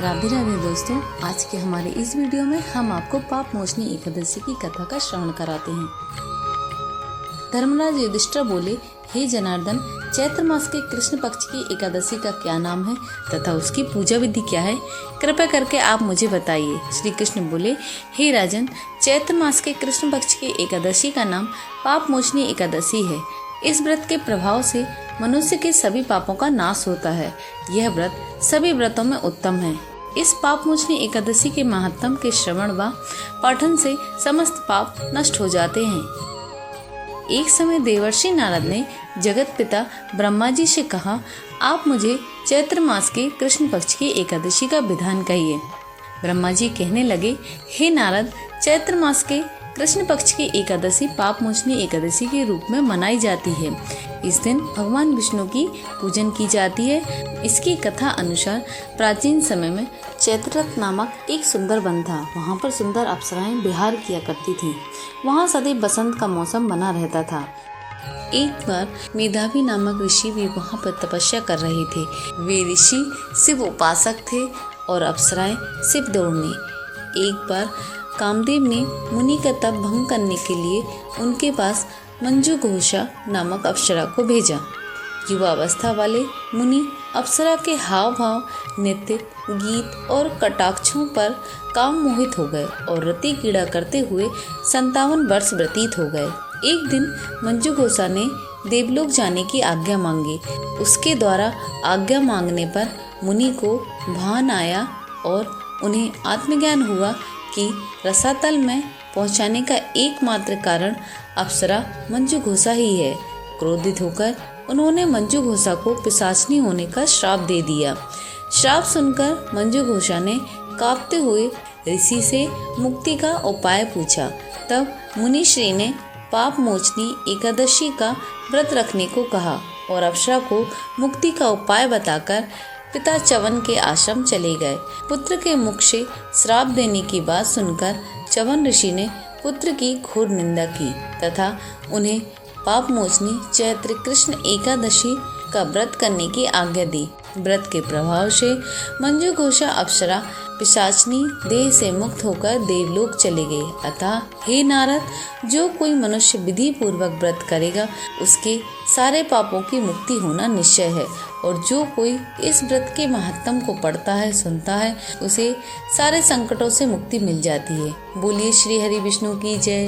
राधे राधे दोस्तों, आज के हमारे इस वीडियो में हम आपको पाप मोचनी एकादशी की कथा का श्रवण कराते हैं। धर्मराज युधिष्ठिर बोले, हे जनार्दन, चैत्र मास के कृष्ण पक्ष की एकादशी का क्या नाम है तथा उसकी पूजा विधि क्या है? कृपया करके आप मुझे बताइए। श्री कृष्ण बोले, हे राजन, चैत्र मास के कृष्ण पक्ष की एकादशी का नाम पाप मोचनी एकादशी है। इस व्रत के प्रभाव से मनुष्य के सभी पापों का नाश होता है। यह व्रत सभी व्रतों में उत्तम है। इस पाप मोचनी एकादशी के महात्म के श्रवण व पठन से समस्त पाप नष्ट हो जाते हैं। एक समय देवर्षि नारद ने जगत पिता ब्रह्मा जी से कहा, आप मुझे चैत्र मास के कृष्ण पक्ष की एकादशी का विधान कहिए। ब्रह्मा जी कहने लगे, हे नारद, चैत्र मास के कृष्ण पक्ष की एकादशी पाप मोचनी एकादशी के रूप में मनाई जाती है। इस दिन भगवान विष्णु की पूजन की जाती है। इसकी कथा अनुसार प्राचीन समय में चैत्ररथ नामक एक सुंदर वन था। वहाँ पर सुंदर अप्सराएं विहार किया करती थीं। वहाँ सदैव बसंत का मौसम बना रहता था। एक बार मेधावी नामक ऋषि भी वहाँ पर तपस्या कर रहे थे। वे ऋषि शिव उपासक थे और अप्सराएं शिव दौड़नी। एक बार कामदेव ने मुनि का तप भंग करने के लिए उनके पास मंजू घोषा नामक अप्सरा को भेजा। युवावस्था वाले मुनि अप्सरा के हाव भाव, नृत्य, गीत और कटाक्षों पर काम मोहित हो गए और रति क्रीड़ा करते हुए 57 वर्ष व्यतीत हो गए। एक दिन मंजू घोषा ने देवलोक जाने की आज्ञा मांगी। उसके द्वारा आज्ञा मांगने पर मुनि को भान आया और उन्हें आत्मज्ञान हुआ कि रसातल में पहुंचाने का एकमात्र कारण अप्सरा मंजू घोषा ही है। क्रोधित होकर उन्होंने मंजू घोषा को पिशाचनी होने का श्राप दे दिया। श्राप सुनकर मंजू घोषा ने कांपते हुए ऋषि से मुक्ति का उपाय पूछा। तब मुनि श्री ने पाप मोचनी एकादशी का व्रत रखने को कहा और अप्सरा को मुक्ति का उपाय बताकर पिता च्यवन के आश्रम चले गए। पुत्र के मुख से श्राप देने की बात सुनकर च्यवन ऋषि ने पुत्र की घोर निंदा की तथा उन्हें पाप मोचनी चैत्र कृष्ण एकादशी का व्रत करने की आज्ञा दी। व्रत के प्रभाव से मंजू घोषा अप्सरा पिशाचनी देह से मुक्त होकर देवलोक चले गए। अतः हे नारद, जो कोई मनुष्य विधि पूर्वक व्रत करेगा उसके सारे पापों की मुक्ति होना निश्चय है, और जो कोई इस व्रत के महत्तम को पढ़ता है, सुनता है, उसे सारे संकटों से मुक्ति मिल जाती है। बोलिए श्री हरि विष्णु की जय।